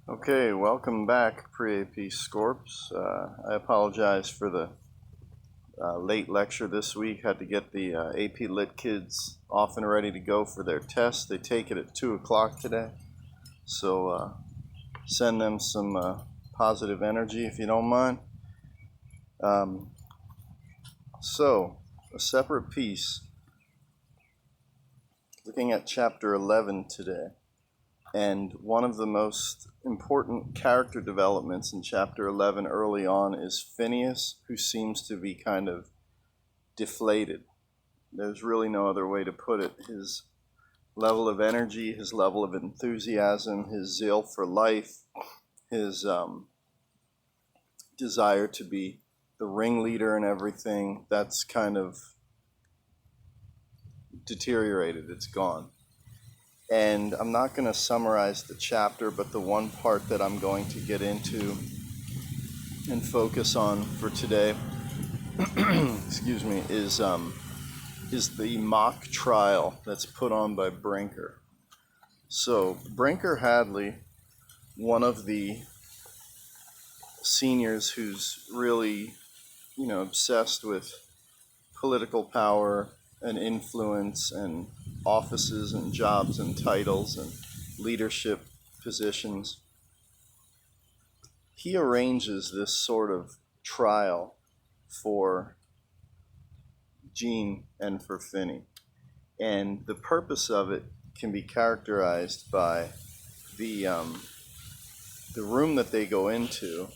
Okay, welcome back, Pre-AP Scorps. I apologize for the late lecture this week. Had to get the AP Lit kids off and ready to go for their test. They take it at 2 o'clock today. So send them some positive energy if you don't mind. So, a separate piece, looking at chapter 11 today. And one of the most important character developments in chapter 11 early on is Phineas, who seems to be kind of deflated. There's really no other way to put it. His level of energy, his level of enthusiasm, his zeal for life, his desire to be the ringleader and everything, that's kind of deteriorated. It's gone. And I'm not going to summarize the chapter, but the one part that I'm going to get into and focus on for today, excuse me, is the mock trial that's put on by Brinker. So Brinker Hadley, one of the seniors who's really, obsessed with political power and influence and offices and jobs and titles and leadership positions, he arranges this sort of trial for Jean and for Finney. And the purpose of it can be characterized by the room that they go into.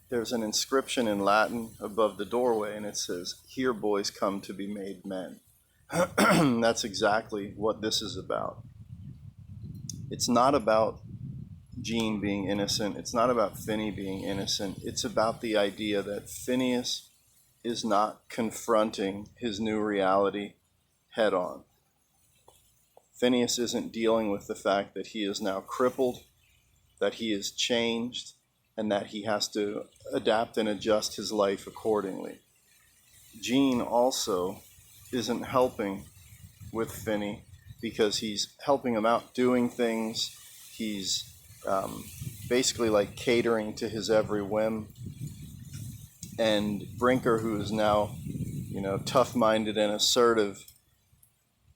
There's an inscription in Latin above the doorway, and it says, "Here boys come to be made men." That's exactly what this is about. It's not about Jean being innocent. It's not about Finney being innocent. It's about the idea that Phineas is not confronting his new reality head on. Phineas isn't dealing with the fact that he is now crippled, that he is changed, and that he has to adapt and adjust his life accordingly. Jean also isn't helping with Finney because he's helping him out doing things. He's basically like catering to his every whim. And Brinker, who is now, tough-minded and assertive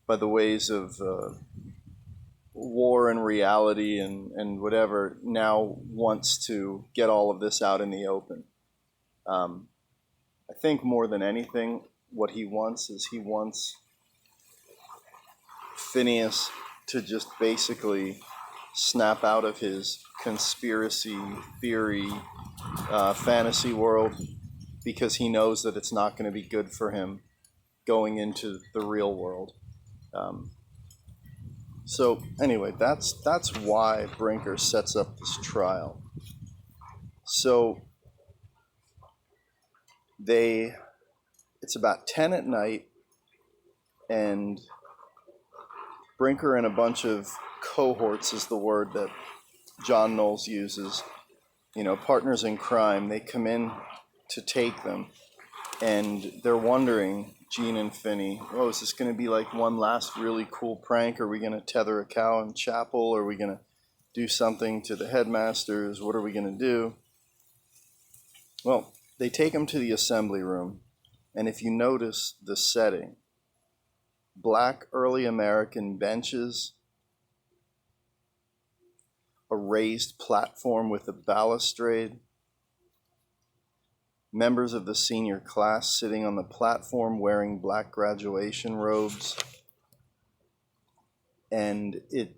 by the ways of war and reality and whatever, now wants to get all of this out in the open. I think more than anything, what he wants is he wants Phineas to just basically snap out of his conspiracy theory fantasy world, because he knows that it's not going to be good for him going into the real world. So anyway, that's why Brinker sets up this trial. So it's about 10 at night, and Brinker and a bunch of cohorts is the word that John Knowles uses, partners in crime, they come in to take them, and they're wondering, Jean and Finney, is this going to be like one last really cool prank? Are we going to tether a cow in chapel? Are we going to do something to the headmasters? What are we going to do? Well, they take them to the assembly room, and if you notice the setting, black early American benches, a raised platform with a balustrade, members of the senior class sitting on the platform wearing black graduation robes. And it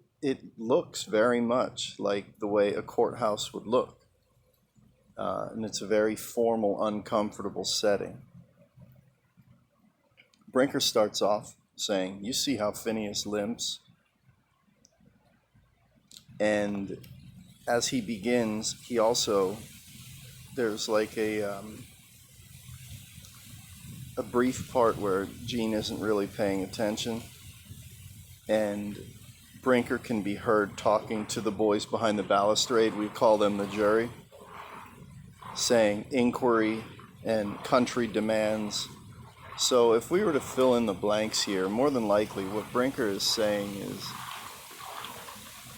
looks very much like the way a courthouse would look. And it's a very formal, uncomfortable setting. Brinker starts off saying, "You see how Phineas limps?" And as he begins, he also, there's like a brief part where Jean isn't really paying attention, and Brinker can be heard talking to the boys behind the balustrade. We call them the jury, saying inquiry and country demands. So if we were to fill in the blanks here, more than likely what Brinker is saying is,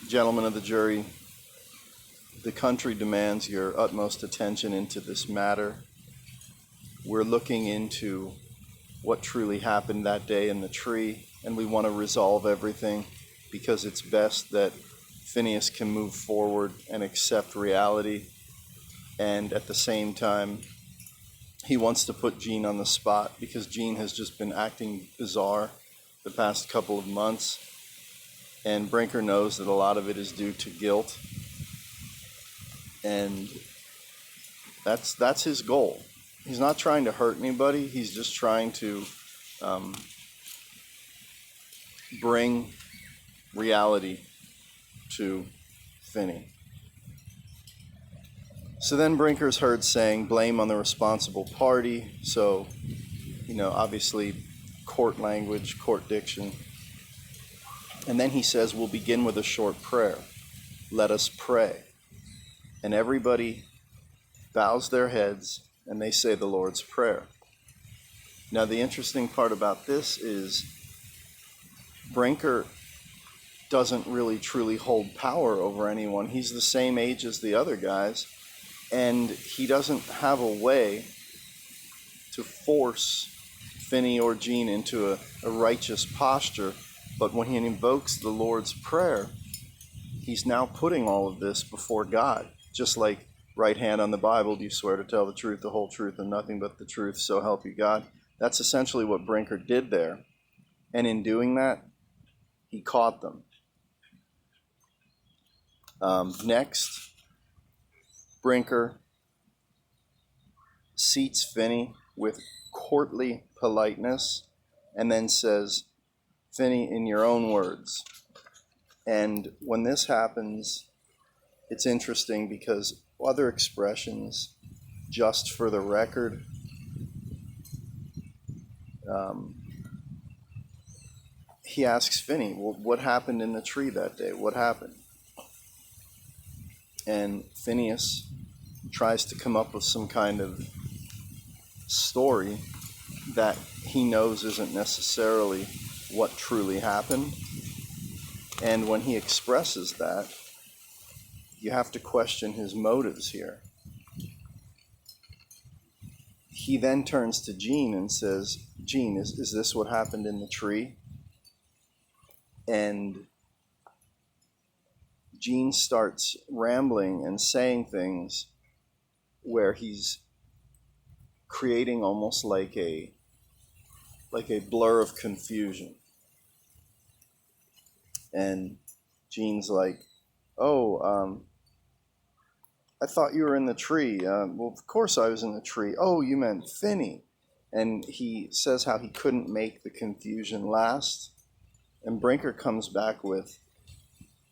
"Gentlemen of the jury, The country demands your utmost attention into this matter. We're looking into what truly happened that day in the tree, and we want to resolve everything because it's best that Phineas can move forward and accept reality. And at the same time, he wants to put Jean on the spot because Jean has just been acting bizarre the past couple of months. And Brinker knows that a lot of it is due to guilt. And that's his goal. He's not trying to hurt anybody. He's just trying to bring reality to Finney. So then Brinker's heard saying blame on the responsible party. So, obviously court language, court diction. And then he says, we'll begin with a short prayer. Let us pray. And everybody bows their heads and they say the Lord's Prayer. Now, the interesting part about this is Brinker doesn't really truly hold power over anyone. He's the same age as the other guys, and he doesn't have a way to force Finney or Jean into a righteous posture. But when he invokes the Lord's Prayer, he's now putting all of this before God. Just like right hand on the Bible, do you swear to tell the truth, the whole truth, and nothing but the truth, so help you God? That's essentially what Brinker did there. And in doing that, he caught them. Next, Brinker seats Finney with courtly politeness and then says, Finney, in your own words. And when this happens, it's interesting because other expressions, just for the record, he asks Finney, well, what happened in the tree that day? What happened? And Phineas tries to come up with some kind of story that he knows isn't necessarily what truly happened. And when he expresses that, you have to question his motives here. He then turns to Jean and says, Jean, is this what happened in the tree? And Jean starts rambling and saying things where he's creating almost like a blur of confusion. And Jean's like, I thought you were in the tree. Well, of course I was in the tree. Oh, you meant Finney. And he says how he couldn't make the confusion last. And Brinker comes back with,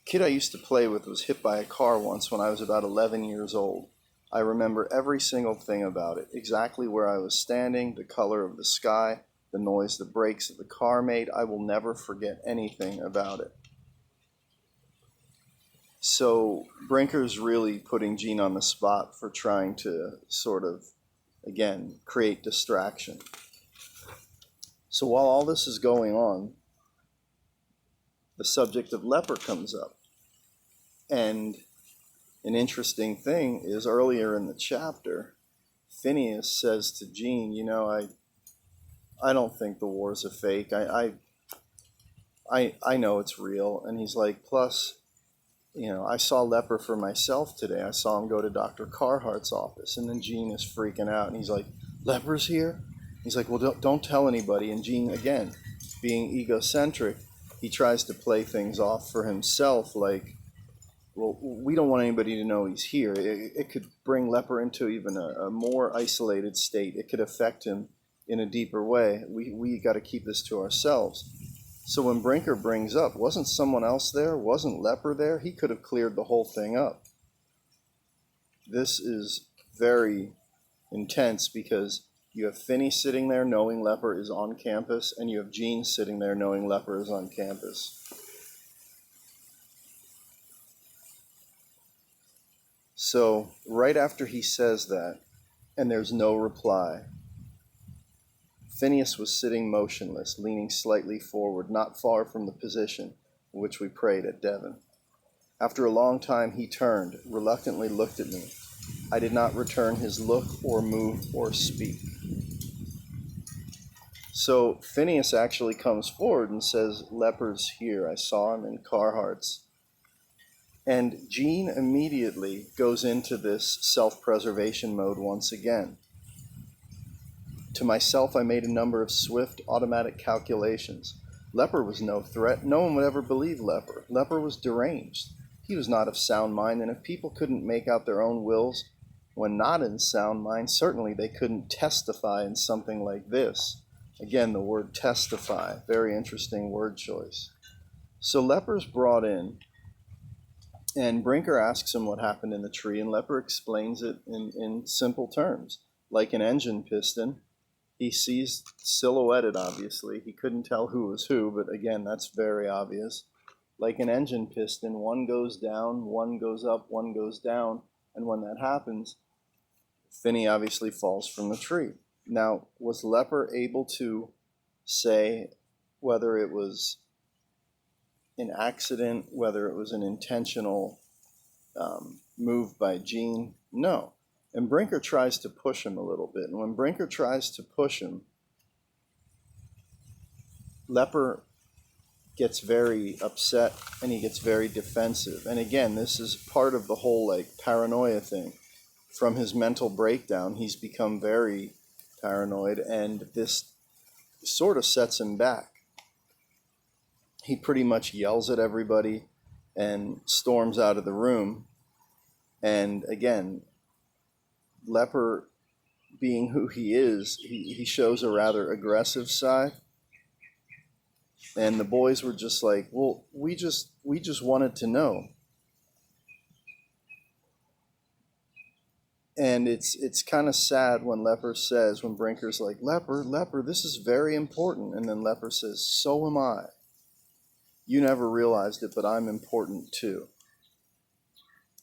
kid I used to play with was hit by a car once when I was about 11 years old. I remember every single thing about it, exactly where I was standing, the color of the sky, the noise the brakes of the car made. I will never forget anything about it. So Brinker's really putting Jean on the spot for trying to sort of, again, create distraction. So while all this is going on, the subject of leper comes up. And an interesting thing is earlier in the chapter, Phineas says to Jean, I don't think the war's a fake. I know it's real. And he's like, plus, I saw leper for myself today. I saw him go to Dr. Carhart's office. And then Jean is freaking out. And he's like, leper's here? He's like, well, don't tell anybody. And Jean, again, being egocentric, he tries to play things off for himself like, well, we don't want anybody to know he's here. It could bring leper into even a more isolated state. It could affect him in a deeper way. We got to keep this to ourselves. So when Brinker brings up, wasn't someone else there? Wasn't leper there? He could have cleared the whole thing up. This is very intense because you have Finney sitting there knowing leper is on campus, and you have Jean sitting there knowing leper is on campus. So right after he says that, and there's no reply, Phineas was sitting motionless, leaning slightly forward, not far from the position in which we prayed at Devon. After a long time he turned, reluctantly looked at me. I did not return his look or move or speak. So Phineas actually comes forward and says, Leper's here. I saw him in Carhart's. And Gene immediately goes into this self-preservation mode once again. To myself, I made a number of swift, automatic calculations. Leper was no threat. No one would ever believe Leper. Leper was deranged. He was not of sound mind, and if people couldn't make out their own wills when not in sound mind, certainly they couldn't testify in something like this. Again, the word testify, very interesting word choice. So Leper's brought in, and Brinker asks him what happened in the tree, and Leper explains it in simple terms. Like an engine piston, he sees silhouetted, obviously. He couldn't tell who was who, but again, that's very obvious. Like an engine piston, one goes down, one goes up, one goes down, and when that happens, Finney obviously falls from the tree. Now, was Leper able to say whether it was an accident, whether it was an intentional move by Gene? No. And Brinker tries to push him a little bit. And when Brinker tries to push him, Leper gets very upset and he gets very defensive. And again, this is part of the whole paranoia thing. From his mental breakdown, he's become very paranoid, and this sort of sets him back. He pretty much yells at everybody and storms out of the room. And again, Leper, being who he is, he shows a rather aggressive side. And the boys were just like, well, we just wanted to know. And it's kind of sad when Leper says, when Brinker's like, Leper, this is very important. And then Leper says, so am I. You never realized it, but I'm important too.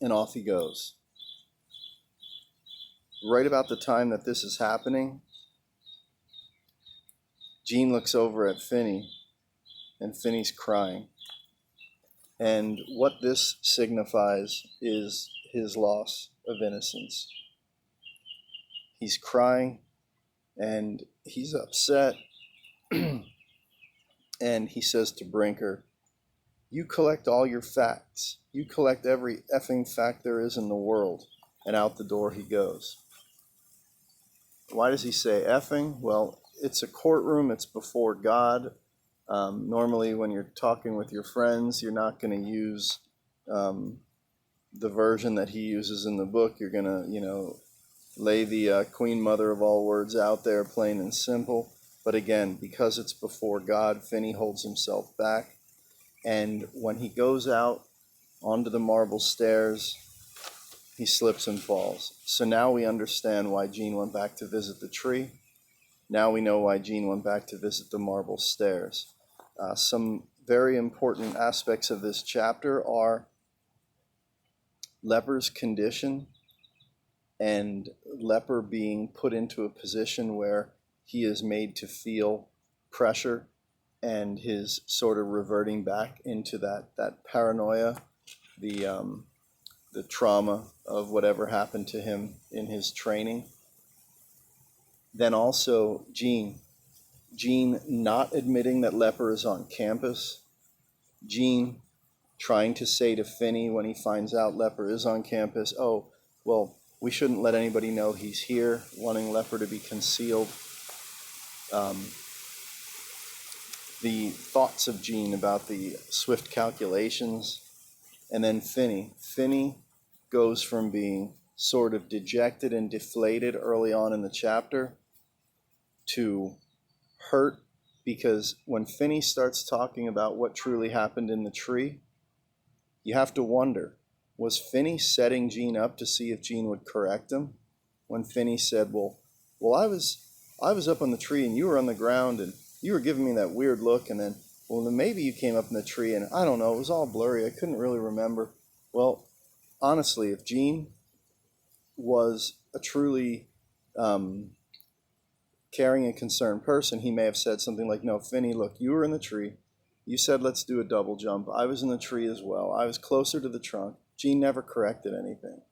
And off he goes. Right about the time that this is happening, Gene looks over at Finney, and Finney's crying. And what this signifies is his loss of innocence. He's crying, and he's upset, and he says to Brinker, you collect all your facts. You collect every effing fact there is in the world. And out the door he goes. Why does he say effing? Well, it's a courtroom. It's before God. Normally when you're talking with your friends, you're not going to use the version that he uses in the book. You're going to, lay the Queen Mother of all words out there, plain and simple. But again, because it's before God, Finney holds himself back. And when he goes out onto the marble stairs, he slips and falls. So now we understand why Gene went back to visit the tree. Now we know why Gene went back to visit the marble stairs. Some very important aspects of this chapter are Leper's condition, and Leper being put into a position where he is made to feel pressure, and his sort of reverting back into that paranoia, the trauma of whatever happened to him in his training. Then also Gene not admitting that Leper is on campus. Gene trying to say to Finney when he finds out Leper is on campus, oh, well, we shouldn't let anybody know he's here, wanting Leper to be concealed. The thoughts of Gene about the swift calculations. And then Finney goes from being sort of dejected and deflated early on in the chapter to hurt, because when Finney starts talking about what truly happened in the tree, you have to wonder, was Finney setting Gene up to see if Gene would correct him? When Finney said, well, I was up on the tree and you were on the ground and you were giving me that weird look, and then maybe you came up in the tree and I don't know, it was all blurry, I couldn't really remember. Well, honestly, if Gene was a truly caring and concerned person, he may have said something like, no, Finney, look, you were in the tree, You said let's do a double jump. I was in the tree as well. I was closer to the trunk. Gene never corrected anything.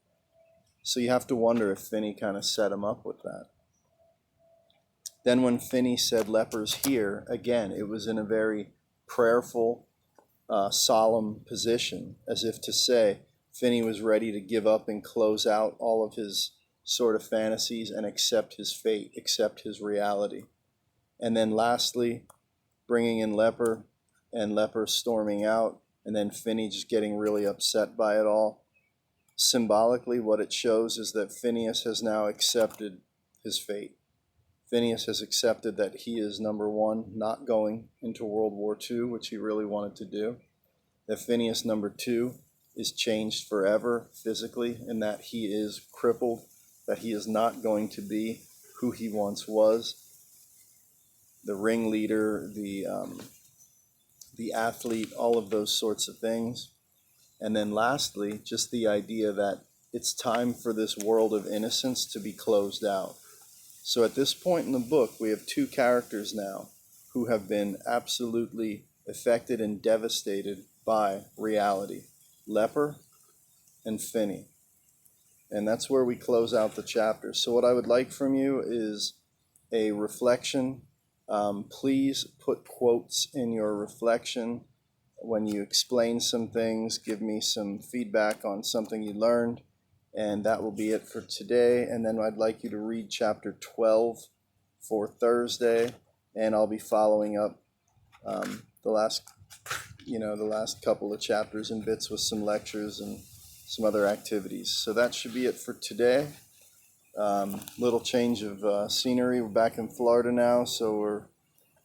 So you have to wonder if Finney kind of set him up with that. Then when Finney said lepers here, again, it was in a very prayerful, solemn position, as if to say Finney was ready to give up and close out all of his sort of fantasies and accept his fate, accept his reality. And then lastly, bringing in Leper, and Leper storming out, and then Finney just getting really upset by it all. Symbolically, what it shows is that Phineas has now accepted his fate. Phineas has accepted that he is, number one, not going into World War II, which he really wanted to do. That Phineas, number two, is changed forever physically, and that he is crippled, that he is not going to be who he once was. The ringleader, the athlete, all of those sorts of things. And then lastly, just the idea that it's time for this world of innocence to be closed out. So at this point in the book, we have two characters now who have been absolutely affected and devastated by reality. Leper and Finney. And that's where we close out the chapter. So what I would like from you is a reflection. Please put quotes in your reflection. When you explain some things, give me some feedback on something you learned. And that will be it for today. And then I'd like you to read chapter 12 for Thursday. And I'll be following up the last couple of chapters and bits with some lectures and some other activities. So that should be it for today. Little change of scenery. We're back in Florida now, so we're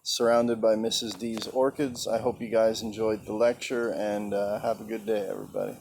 surrounded by Mrs. D's orchids. I hope you guys enjoyed the lecture, and have a good day, everybody.